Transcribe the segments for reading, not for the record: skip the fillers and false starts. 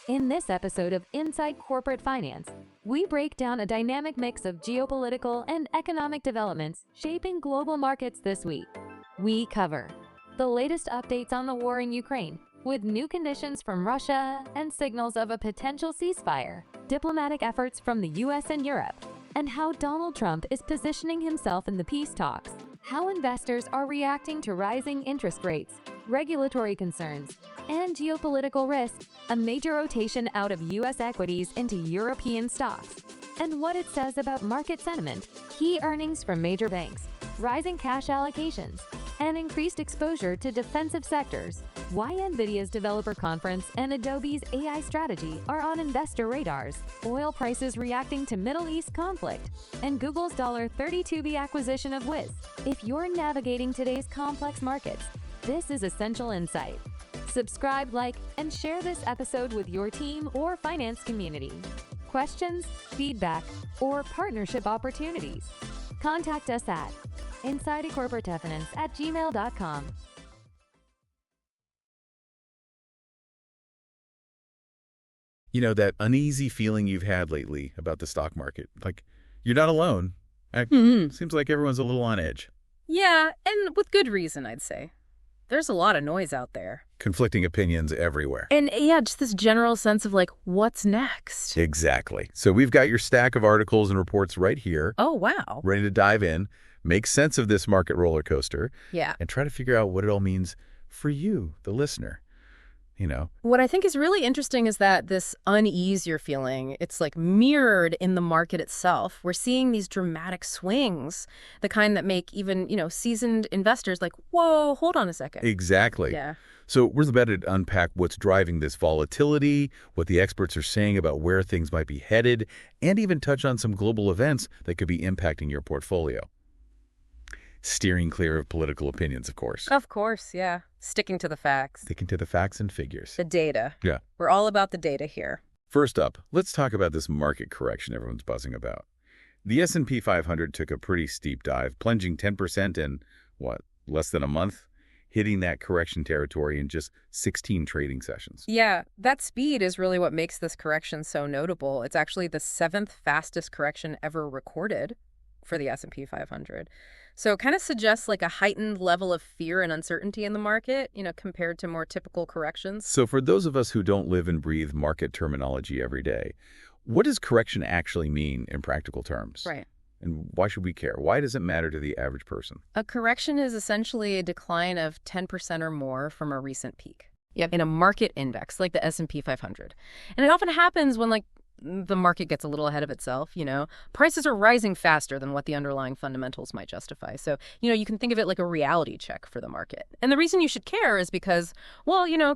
In this episode of Inside Corporate Finance, we break down a dynamic mix of geopolitical and economic developments shaping global markets this week. We cover the latest updates on the war in Ukraine, with new conditions from Russia and signals of a potential ceasefire, diplomatic efforts from the US and Europe, and how Donald Trump is positioning himself in the peace talks, how investors are reacting to rising interest rates, regulatory concerns, and geopolitical risk, a major rotation out of US equities into European stocks, and what it says about market sentiment, key earnings from major banks, rising cash allocations, and increased exposure to defensive sectors, why Nvidia's developer conference and Adobe's AI strategy are on investor radars, oil prices reacting to Middle East conflict, and Google's $32 acquisition of Wiz. If you're navigating today's complex markets, this is Essential Insight. Subscribe, like, and share this episode with your team or finance community. Questions, feedback, or partnership opportunities? Contact us at insidecorporatefinance@gmail.com. You know, that uneasy feeling you've had lately about the stock market. Like, you're not alone. Seems like everyone's a little on edge. Yeah, and with good reason, I'd say. There's a lot of noise out there. Conflicting opinions everywhere. And yeah, just this general sense of like, what's next? Exactly. So we've got your stack of articles and reports right here. Oh, wow. Ready to dive in, make sense of this market roller coaster. Yeah. And try to figure out what it all means for you, the listener. You know. What I think is really interesting is that this unease you're feeling, it's like mirrored in the market itself. We're seeing these dramatic swings, the kind that make even, seasoned investors like, whoa, hold on a second. Exactly. Yeah. So we're about to unpack what's driving this volatility, what the experts are saying about where things might be headed, and even touch on some global events that could be impacting your portfolio. Steering clear of political opinions, of course. Of course, yeah. Sticking to the facts. Sticking to the facts and figures. The data. Yeah. We're all about the data here. First up, let's talk about this market correction everyone's buzzing about. The S&P 500 took a pretty steep dive, plunging 10% in, less than a month? Hitting that correction territory in just 16 trading sessions. Yeah, that speed is really what makes this correction so notable. It's actually the 7th fastest correction ever recorded for the S&P 500. So it kind of suggests like a heightened level of fear and uncertainty in the market, compared to more typical corrections. So for those of us who don't live and breathe market terminology every day, what does correction actually mean in practical terms? Right. And why should we care? Why does it matter to the average person? A correction is essentially a decline of 10% or more from a recent peak. Yep. In a market index like the S&P 500. And it often happens when the market gets a little ahead of itself, Prices are rising faster than what the underlying fundamentals might justify. So, you can think of it like a reality check for the market. And the reason you should care is because,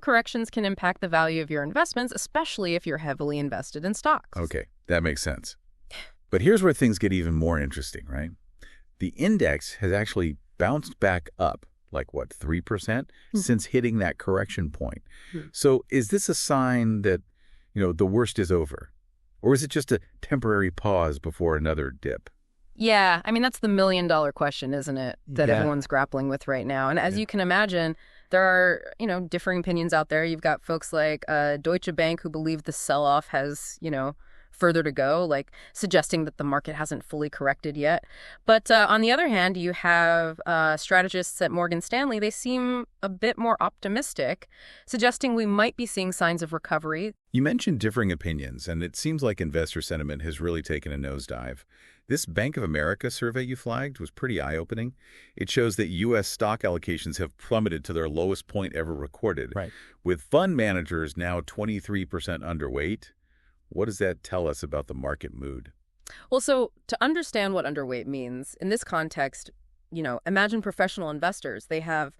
corrections can impact the value of your investments, especially if you're heavily invested in stocks. Okay, that makes sense. But here's where things get even more interesting, right? The index has actually bounced back up, 3% since hitting that correction point. So is this a sign that, the worst is over? Or is it just a temporary pause before another dip? Yeah, that's the million-dollar question, isn't it, that everyone's grappling with right now. And as you can imagine, there are, differing opinions out there. You've got folks like Deutsche Bank who believe the sell-off has, further to go, suggesting that the market hasn't fully corrected yet. But on the other hand, you have strategists at Morgan Stanley. They seem a bit more optimistic, suggesting we might be seeing signs of recovery. You mentioned differing opinions, and it seems like investor sentiment has really taken a nosedive. This Bank of America survey you flagged was pretty eye-opening. It shows that U.S. stock allocations have plummeted to their lowest point ever recorded, with fund managers now 23% underweight. What does that tell us about the market mood? Well, so to understand what underweight means, in this context, imagine professional investors. They have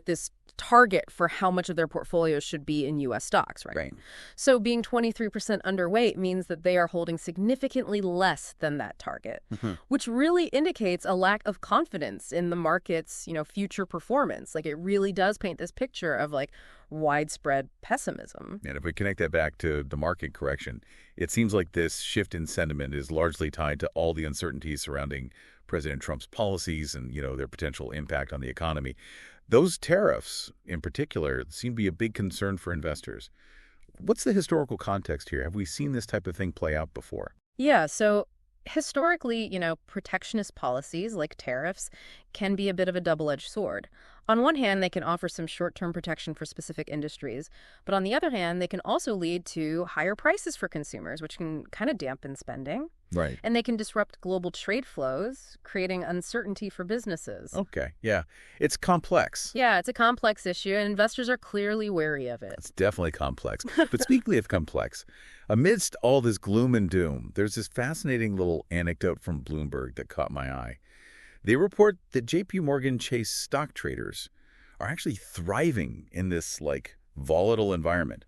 this target for how much of their portfolios should be in U.S. stocks, right? So being 23% underweight means that they are holding significantly less than that target, which really indicates a lack of confidence in the market's, future performance. It really does paint this picture of widespread pessimism. And if we connect that back to the market correction, it seems like this shift in sentiment is largely tied to all the uncertainties surrounding President Trump's policies and, their potential impact on the economy. Those tariffs, in particular, seem to be a big concern for investors. what's the historical context here? Have we seen this type of thing play out before? Yeah, so historically, protectionist policies like tariffs can be a bit of a double-edged sword. On one hand, they can offer some short-term protection for specific industries, but on the other hand, they can also lead to higher prices for consumers, which can kind of dampen spending. Right. And they can disrupt global trade flows, creating uncertainty for businesses. Okay, yeah. It's complex. Yeah, it's a complex issue, and investors are clearly wary of it. It's definitely complex. But speaking of complex, amidst all this gloom and doom, there's this fascinating little anecdote from Bloomberg that caught my eye. They report that J.P. Morgan Chase stock traders are actually thriving in this, volatile environment,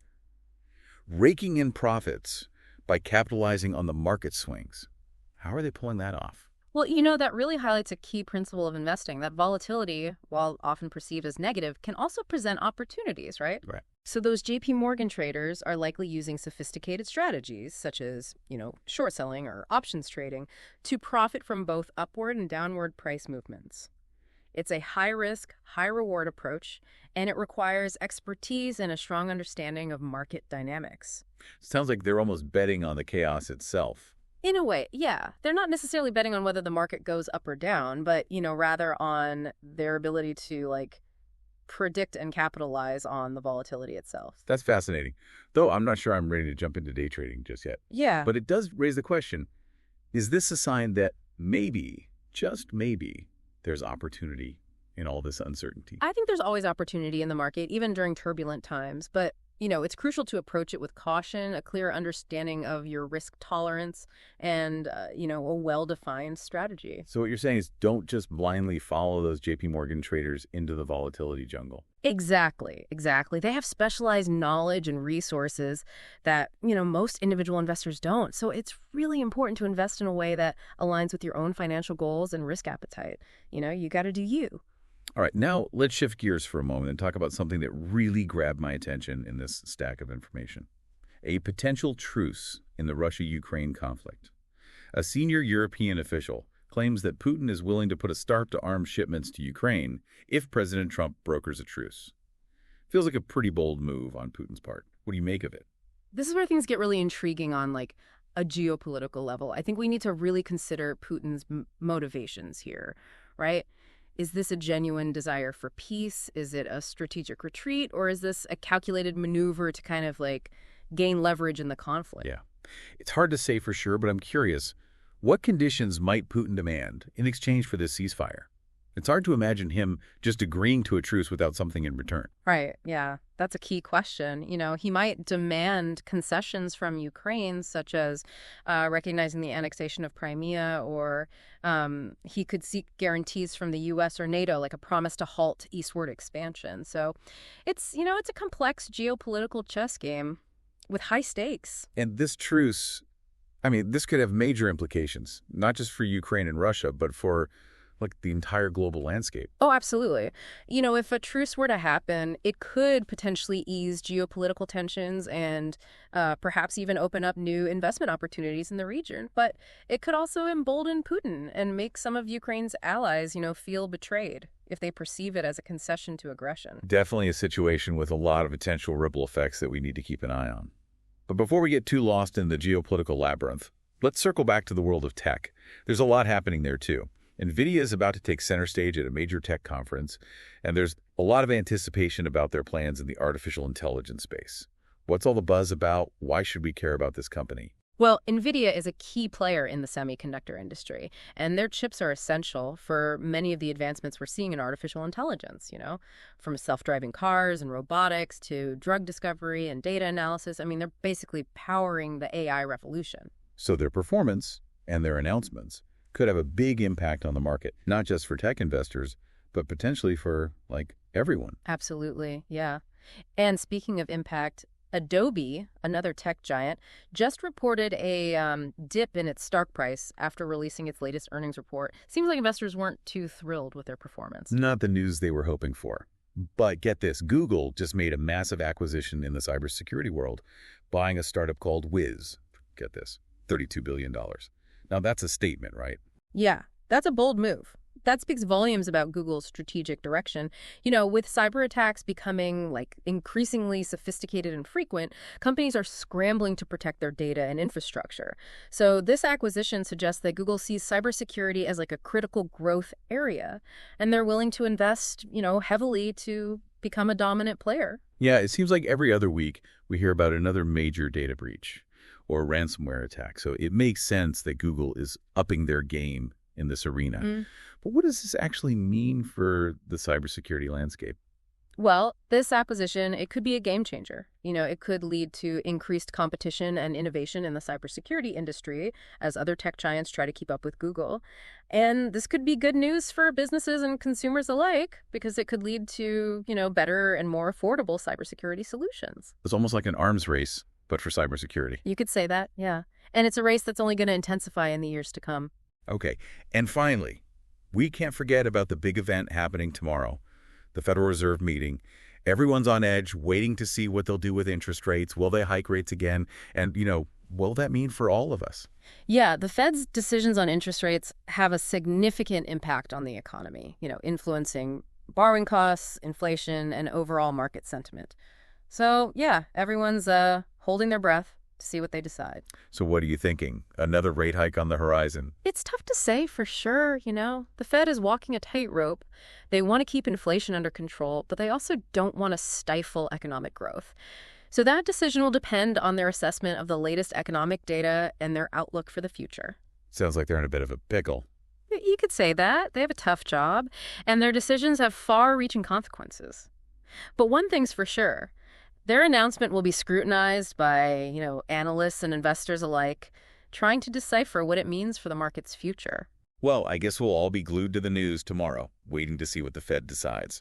raking in profits by capitalizing on the market swings. How are they pulling that off? Well, that really highlights a key principle of investing, that volatility, while often perceived as negative, can also present opportunities, right? Right. So those JP Morgan traders are likely using sophisticated strategies, such as, short selling or options trading, to profit from both upward and downward price movements. It's a high-risk, high-reward approach, and it requires expertise and a strong understanding of market dynamics. Sounds like they're almost betting on the chaos itself. In a way, yeah. They're not necessarily betting on whether the market goes up or down, but, rather on their ability to, predict and capitalize on the volatility itself. That's fascinating. Though I'm not sure I'm ready to jump into day trading just yet. Yeah. But it does raise the question, is this a sign that maybe, just maybe, there's opportunity in all this uncertainty? I think there's always opportunity in the market, even during turbulent times. But, it's crucial to approach it with caution, a clear understanding of your risk tolerance, and, a well-defined strategy. So what you're saying is don't just blindly follow those JP Morgan traders into the volatility jungle. Exactly. They have specialized knowledge and resources that, most individual investors don't. So it's really important to invest in a way that aligns with your own financial goals and risk appetite. You got to do you. All right, now let's shift gears for a moment and talk about something that really grabbed my attention in this stack of information. A potential truce in the Russia-Ukraine conflict. A senior European official claims that Putin is willing to put a stop to arms shipments to Ukraine if President Trump brokers a truce. Feels like a pretty bold move on Putin's part. What do you make of it? This is where things get really intriguing on a geopolitical level. I think we need to really consider Putin's motivations here, right? Is this a genuine desire for peace? Is it a strategic retreat? Or is this a calculated maneuver to kind of gain leverage in the conflict? Yeah. It's hard to say for sure, but I'm curious, what conditions might Putin demand in exchange for this ceasefire? It's hard to imagine him just agreeing to a truce without something in return. Right, yeah. That's a key question. He might demand concessions from Ukraine, such as recognizing the annexation of Crimea, or he could seek guarantees from the U.S. or NATO, like a promise to halt eastward expansion. So it's a complex geopolitical chess game with high stakes. And this truce, this could have major implications, not just for Ukraine and Russia, but for the entire global landscape. Oh, absolutely. If a truce were to happen, it could potentially ease geopolitical tensions and perhaps even open up new investment opportunities in the region. But it could also embolden Putin and make some of Ukraine's allies, feel betrayed if they perceive it as a concession to aggression. Definitely a situation with a lot of potential ripple effects that we need to keep an eye on. But before we get too lost in the geopolitical labyrinth, let's circle back to the world of tech. There's a lot happening there, too. Nvidia is about to take center stage at a major tech conference, and there's a lot of anticipation about their plans in the artificial intelligence space. What's all the buzz about? Why should we care about this company? Well, Nvidia is a key player in the semiconductor industry, and their chips are essential for many of the advancements we're seeing in artificial intelligence, from self-driving cars and robotics to drug discovery and data analysis. They're basically powering the AI revolution. So their performance and their announcements could have a big impact on the market, not just for tech investors, but potentially for, everyone. Absolutely, yeah. And speaking of impact, Adobe, another tech giant, just reported a dip in its stock price after releasing its latest earnings report. Seems like investors weren't too thrilled with their performance. Not the news they were hoping for. But get this, Google just made a massive acquisition in the cybersecurity world, buying a startup called Wiz. Get this, $32 billion. Now, that's a statement, right? Yeah, that's a bold move. That speaks volumes about Google's strategic direction. With cyber attacks becoming increasingly sophisticated and frequent, companies are scrambling to protect their data and infrastructure. So this acquisition suggests that Google sees cybersecurity as a critical growth area, and they're willing to invest, heavily to become a dominant player. Yeah, it seems like every other week we hear about another major data breach or ransomware attack. So it makes sense that Google is upping their game in this arena. But what does this actually mean for the cybersecurity landscape? Well, this acquisition, it could be a game changer. It could lead to increased competition and innovation in the cybersecurity industry as other tech giants try to keep up with Google. And this could be good news for businesses and consumers alike because it could lead to, better and more affordable cybersecurity solutions. It's almost like an arms race, but for cybersecurity. You could say that, yeah. And it's a race that's only going to intensify in the years to come. Okay. And finally, we can't forget about the big event happening tomorrow, the Federal Reserve meeting. Everyone's on edge, waiting to see what they'll do with interest rates. Will they hike rates again? And, what will that mean for all of us? Yeah, the Fed's decisions on interest rates have a significant impact on the economy, influencing borrowing costs, inflation, and overall market sentiment. So, yeah, everyone's holding their breath to see what they decide. So what are you thinking? Another rate hike on the horizon? It's tough to say for sure, The Fed is walking a tightrope. They want to keep inflation under control, but they also don't want to stifle economic growth. So that decision will depend on their assessment of the latest economic data and their outlook for the future. Sounds like they're in a bit of a pickle. You could say that. They have a tough job, and their decisions have far-reaching consequences. But one thing's for sure. Their announcement will be scrutinized by, analysts and investors alike, trying to decipher what it means for the market's future. Well, I guess we'll all be glued to the news tomorrow, waiting to see what the Fed decides.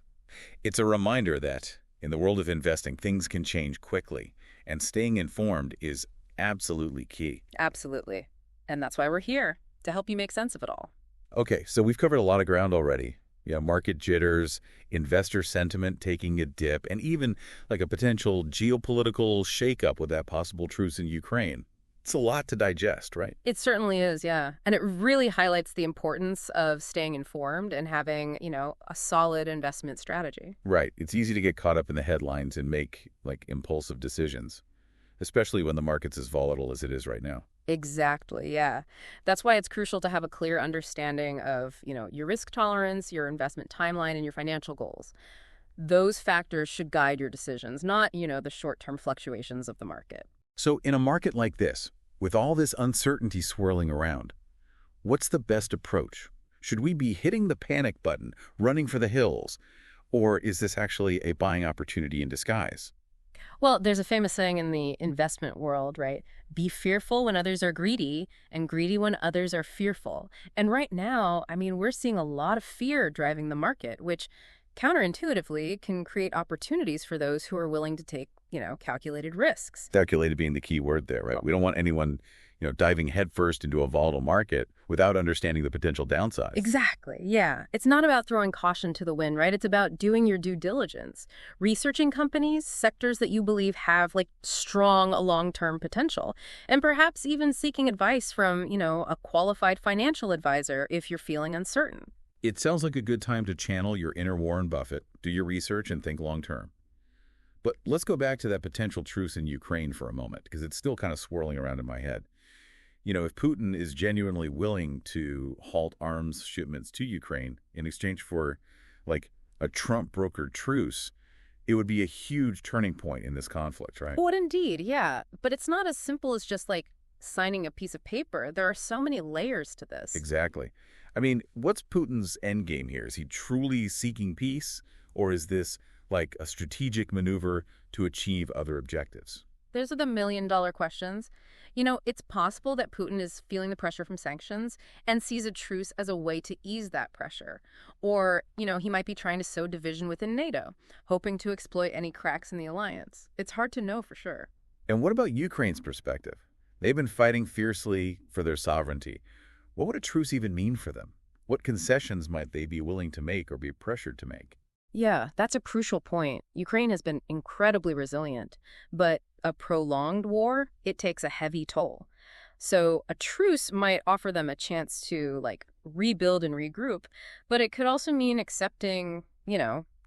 It's a reminder that, in the world of investing, things can change quickly, and staying informed is absolutely key. Absolutely. And that's why we're here, to help you make sense of it all. Okay, so we've covered a lot of ground already. Market jitters, investor sentiment taking a dip, and even a potential geopolitical shakeup with that possible truce in Ukraine. It's a lot to digest, right? It certainly is, yeah. And it really highlights the importance of staying informed and having, a solid investment strategy. Right. It's easy to get caught up in the headlines and make, impulsive decisions, especially when the market's as volatile as it is right now. Exactly, yeah. That's why it's crucial to have a clear understanding of, your risk tolerance, your investment timeline, and your financial goals. Those factors should guide your decisions, not, the short-term fluctuations of the market. So in a market like this, with all this uncertainty swirling around, what's the best approach? Should we be hitting the panic button, running for the hills, or is this actually a buying opportunity in disguise? Well, there's a famous saying in the investment world, right? Be fearful when others are greedy and greedy when others are fearful. And right now, we're seeing a lot of fear driving the market, which counterintuitively can create opportunities for those who are willing to take, calculated risks. Calculated being the key word there, right? We don't want anyone, diving headfirst into a volatile market without understanding the potential downsides. Exactly, yeah. It's not about throwing caution to the wind, right? It's about doing your due diligence, researching companies, sectors that you believe have strong long-term potential, and perhaps even seeking advice from, a qualified financial advisor if you're feeling uncertain. It sounds like a good time to channel your inner Warren Buffett, do your research, and think long-term. But let's go back to that potential truce in Ukraine for a moment, because it's still kind of swirling around in my head. If Putin is genuinely willing to halt arms shipments to Ukraine in exchange for, a Trump-brokered truce, it would be a huge turning point in this conflict, right? What indeed, yeah. But it's not as simple as just, signing a piece of paper. There are so many layers to this. Exactly. What's Putin's endgame here? Is he truly seeking peace, or is this a strategic maneuver to achieve other objectives? Those are the million-dollar questions. It's possible that Putin is feeling the pressure from sanctions and sees a truce as a way to ease that pressure. Or, he might be trying to sow division within NATO, hoping to exploit any cracks in the alliance. It's hard to know for sure. And what about Ukraine's perspective? They've been fighting fiercely for their sovereignty. What would a truce even mean for them? What concessions might they be willing to make or be pressured to make? Yeah, that's a crucial point. Ukraine has been incredibly resilient, but a prolonged war, it takes a heavy toll. So a truce might offer them a chance to, rebuild and regroup, but it could also mean accepting,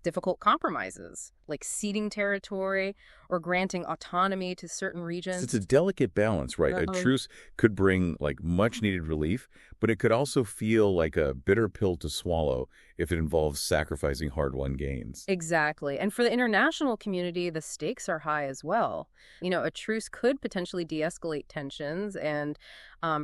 difficult compromises, like ceding territory or granting autonomy to certain regions. It's a delicate balance, right? A Uh-huh. truce could bring like much needed relief, but it could also feel like a bitter pill to swallow if it involves sacrificing hard-won gains. Exactly. And for the international community, the stakes are high as well. A truce could potentially de-escalate tensions and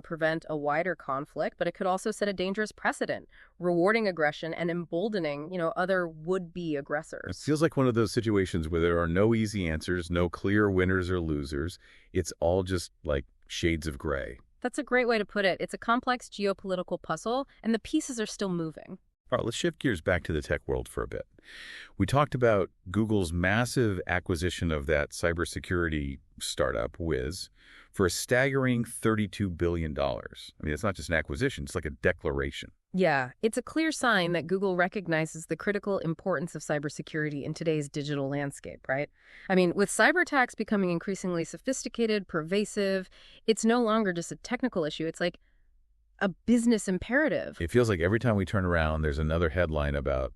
prevent a wider conflict, but it could also set a dangerous precedent, rewarding aggression and emboldening, other would-be It aggressors. feels like one of those situations where there are no easy answers, no clear winners or losers. It's all just like shades of gray. That's a great way to put it. It's a complex geopolitical puzzle, and the pieces are still moving. All right, let's shift gears back to the tech world for a bit. We talked about Google's massive acquisition of that cybersecurity startup, Wiz, for a staggering $32 billion. I mean, it's not just an acquisition, it's like a declaration. Yeah, it's a clear sign that Google recognizes the critical importance of cybersecurity in today's digital landscape, right? I mean, with cyber attacks becoming increasingly sophisticated, pervasive, it's no longer just a technical issue. It's like a business imperative. It feels like every time we turn around, there's another headline about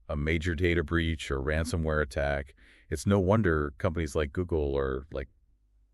a major data breach or ransomware attack. It's no wonder companies like Google are like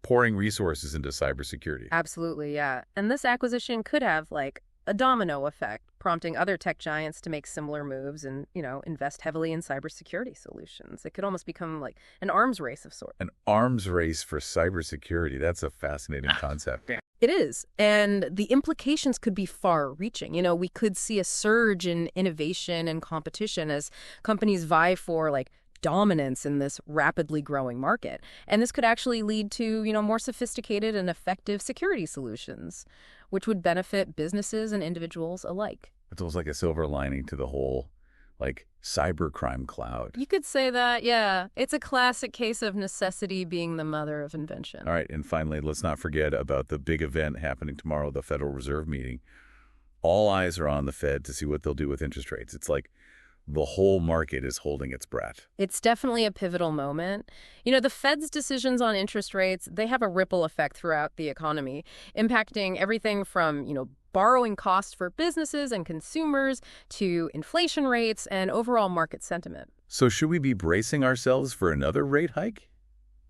pouring resources into cybersecurity. Absolutely, yeah. And this acquisition could have like a domino effect, prompting other tech giants to make similar moves and, invest heavily in cybersecurity solutions. It could almost become like an arms race of sorts. An arms race for cybersecurity. That's a fascinating concept. It is. And the implications could be far reaching. We could see a surge in innovation and competition as companies vie for like dominance in this rapidly growing market. And this could actually lead to, more sophisticated and effective security solutions, which would benefit businesses and individuals alike. It's almost like a silver lining to the whole like cybercrime cloud. You could say that, yeah. It's a classic case of necessity being the mother of invention. All right, and finally, let's not forget about the big event happening tomorrow, the Federal Reserve meeting. All eyes are on the Fed to see what they'll do with interest rates. It's like the whole market is holding its breath. It's definitely a pivotal moment. The Fed's decisions on interest rates, they have a ripple effect throughout the economy, impacting everything from, borrowing costs for businesses and consumers to inflation rates and overall market sentiment. So should we be bracing ourselves for another rate hike?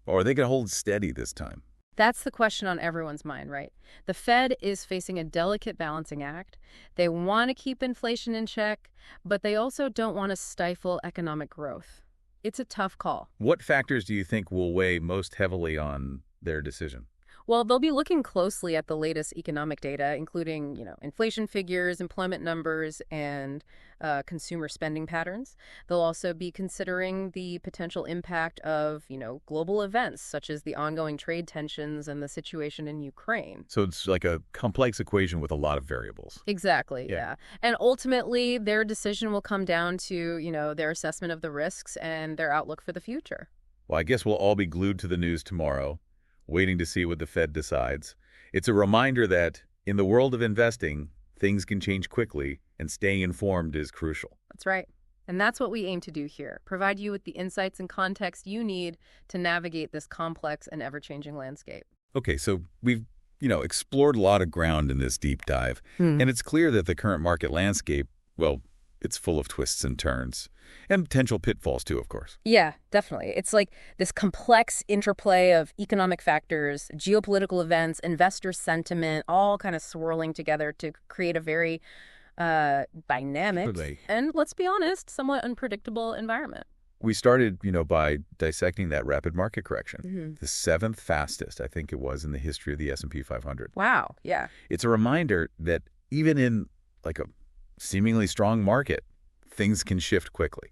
Or are they going to hold steady this time? That's the question on everyone's mind, right? The Fed is facing a delicate balancing act. They want to keep inflation in check, but they also don't want to stifle economic growth. It's a tough call. What factors do you think will weigh most heavily on their decision? Well, they'll be looking closely at the latest economic data, including, inflation figures, employment numbers, and consumer spending patterns. They'll also be considering the potential impact of, global events, such as the ongoing trade tensions and the situation in Ukraine. So it's like a complex equation with a lot of variables. Exactly, yeah. And ultimately, their decision will come down to, their assessment of the risks and their outlook for the future. Well, I guess we'll all be glued to the news tomorrow, waiting to see what the Fed decides. It's a reminder that in the world of investing, things can change quickly, and staying informed is crucial. That's right. And that's what we aim to do here, provide you with the insights and context you need to navigate this complex and ever-changing landscape. Okay, so we've, explored a lot of ground in this deep dive, and it's clear that the current market landscape, well, it's full of twists and turns, and potential pitfalls too, of course. Yeah, definitely. It's like this complex interplay of economic factors, geopolitical events, investor sentiment, all kind of swirling together to create a very dynamic and, let's be honest, somewhat unpredictable environment. We started, by dissecting that rapid market correction, the seventh fastest, I think it was, in the history of the S&P 500. Wow, yeah. It's a reminder that even in like a seemingly strong market, things can shift quickly.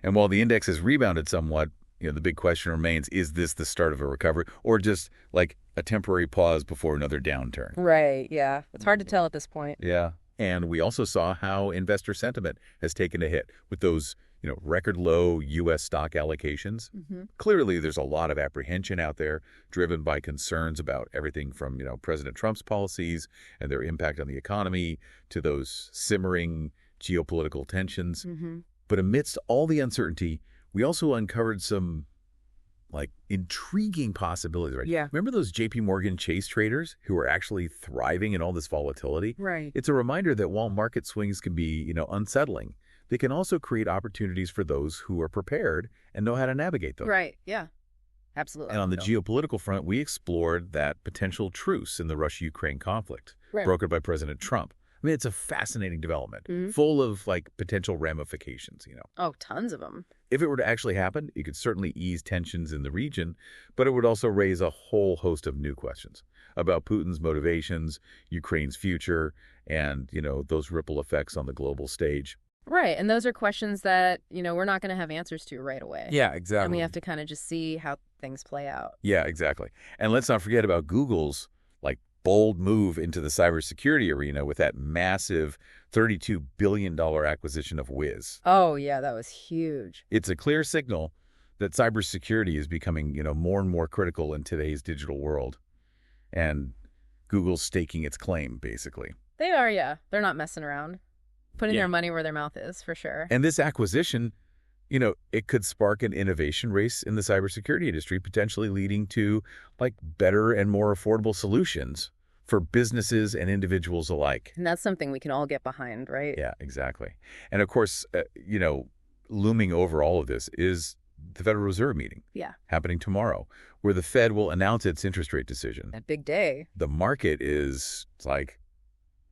And while the index has rebounded somewhat, the big question remains, is this the start of a recovery or just like a temporary pause before another downturn? Right, yeah. It's hard to tell at this point. Yeah. And we also saw how investor sentiment has taken a hit with those, record low U.S. stock allocations. Clearly, there's a lot of apprehension out there driven by concerns about everything from, President Trump's policies and their impact on the economy to those simmering geopolitical tensions. But amidst all the uncertainty, we also uncovered some like intriguing possibilities, right? Yeah. Remember those JP Morgan Chase traders who are actually thriving in all this volatility? Right. It's a reminder that while market swings can be, unsettling, they can also create opportunities for those who are prepared and know how to navigate them. Right. Yeah. Absolutely. And on the geopolitical front, we explored that potential truce in the Russia-Ukraine conflict, Right. brokered by President Trump. I mean, it's a fascinating development, Mhm. full of potential ramifications, Oh, tons of them. If it were to actually happen, it could certainly ease tensions in the region, but it would also raise a whole host of new questions about Putin's motivations, Ukraine's future, and, those ripple effects on the global stage. Right. And those are questions that, we're not going to have answers to right away. Yeah, exactly. And we have to kind of just see how things play out. Yeah, exactly. And let's not forget about Google's bold move into the cybersecurity arena with that massive $32 billion acquisition of Wiz. Oh, yeah, that was huge. It's a clear signal that cybersecurity is becoming, more and more critical in today's digital world. And Google's staking its claim, basically. They are, yeah. They're not messing around. Putting Yeah. their money where their mouth is, for sure. And this acquisition, it could spark an innovation race in the cybersecurity industry, potentially leading to better and more affordable solutions for businesses and individuals alike. And that's something we can all get behind, right? Yeah, exactly. And of course, looming over all of this is the Federal Reserve meeting. Yeah. Happening tomorrow, where the Fed will announce its interest rate decision. That big day. The market is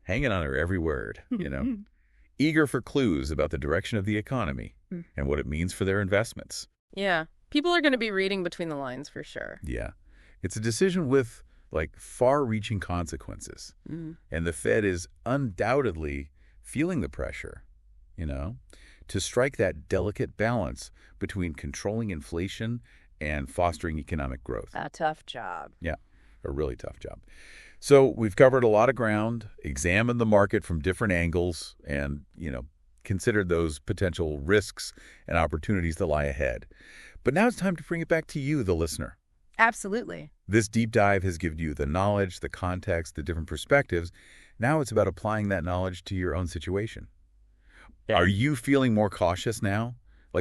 hanging on her every word, eager for clues about the direction of the economy and what it means for their investments. Yeah. People are going to be reading between the lines for sure. Yeah. It's a decision with far-reaching consequences. And the Fed is undoubtedly feeling the pressure, to strike that delicate balance between controlling inflation and fostering economic growth. A tough job. Yeah, a really tough job. So we've covered a lot of ground, examined the market from different angles, and, considered those potential risks and opportunities that lie ahead. But now it's time to bring it back to you, the listener. Absolutely. This deep dive has given you the knowledge, the context, the different perspectives. Now it's about applying that knowledge to your own situation. Yeah. Are you feeling more cautious now?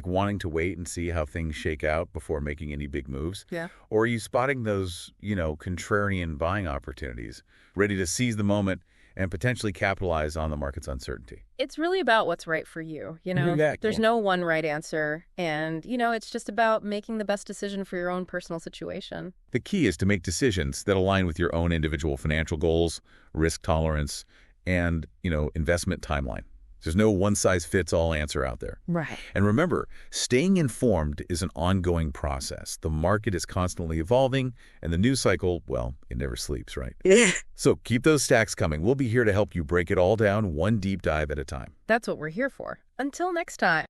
Wanting to wait and see how things shake out before making any big moves? Yeah. Or are you spotting those, contrarian buying opportunities, ready to seize the moment and potentially capitalize on the market's uncertainty? It's really about what's right for you. Exactly. There's no one right answer. And, it's just about making the best decision for your own personal situation. The key is to make decisions that align with your own individual financial goals, risk tolerance, and, investment timeline. There's no one-size-fits-all answer out there. Right. And remember, staying informed is an ongoing process. The market is constantly evolving, and the news cycle, well, it never sleeps, right? Yeah. So keep those stacks coming. We'll be here to help you break it all down one deep dive at a time. That's what we're here for. Until next time.